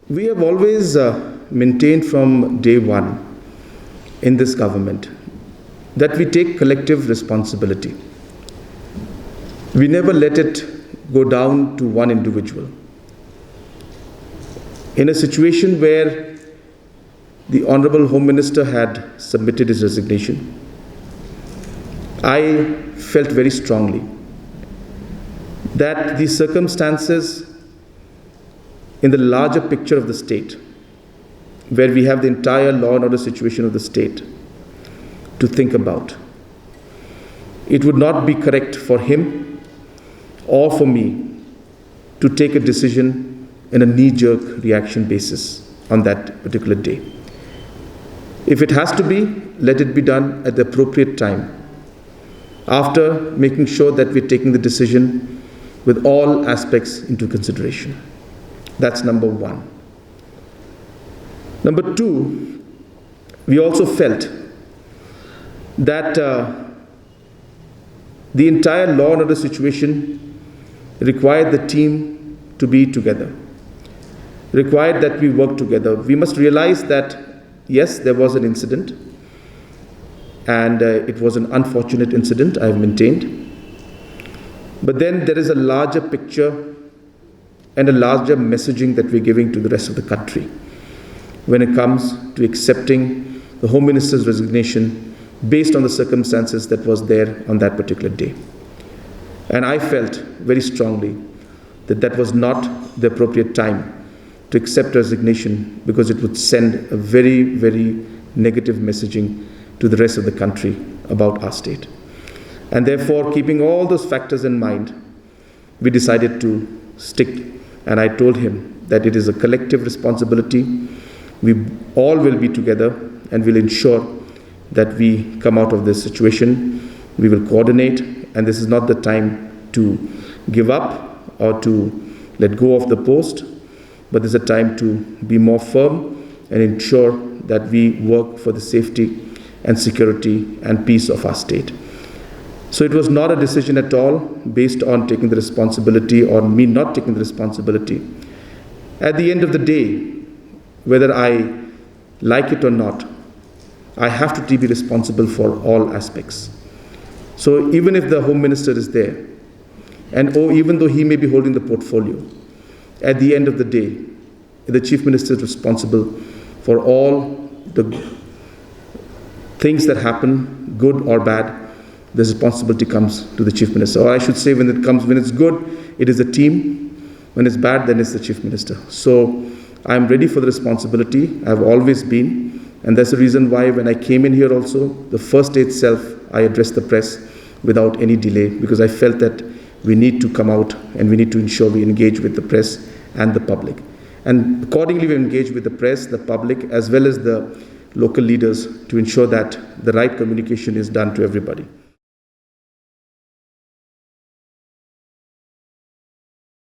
We have always maintained from day one in this government that we take collective responsibility. We never let it go down to one individual. In a situation where the Honorable Home Minister had submitted his resignation, I felt very strongly that the circumstances in the larger picture of the state, where we have the entire law and order situation of the state to think about, it would not be correct for him or for me to take a decision in a knee-jerk reaction basis on that particular day. If it has to be, let it be done at the appropriate time, after making sure that we're taking the decision with all aspects into consideration. That's number one. Number two, we also felt that the entire law and order situation required the team to be together, required that we work together. We must realize that, yes, there was an incident, and it was an unfortunate incident, I have maintained. But then there is a larger picture and a larger messaging that we're giving to the rest of the country when it comes to accepting the Home Minister's resignation based on the circumstances that was there on that particular day. And I felt very strongly that that was not the appropriate time to accept resignation, because it would send a very, very negative messaging to the rest of the country about our state. And therefore, keeping all those factors in mind, we decided to stick. And I told him that it is a collective responsibility. We all will be together and will ensure that we come out of this situation. We will coordinate, and this is not the time to give up or to let go of the post, but this is a time to be more firm and ensure that we work for the safety and security and peace of our state. So it was not a decision at all based on taking the responsibility or me not taking the responsibility. At the end of the day, whether I like it or not, I have to be responsible for all aspects. So even if the Home Minister is there, and even though he may be holding the portfolio, at the end of the day, the Chief Minister is responsible for all the things that happen, good or bad. The responsibility comes to the Chief Minister. Or I should say, when it's good, it is the team. When it's bad, then it's the Chief Minister. So I'm ready for the responsibility. I've always been. And that's the reason why when I came in here also, the first day itself, I addressed the press without any delay, because I felt that we need to come out and we need to ensure we engage with the press and the public. And accordingly, we engage with the press, the public, as well as the local leaders to ensure that the right communication is done to everybody.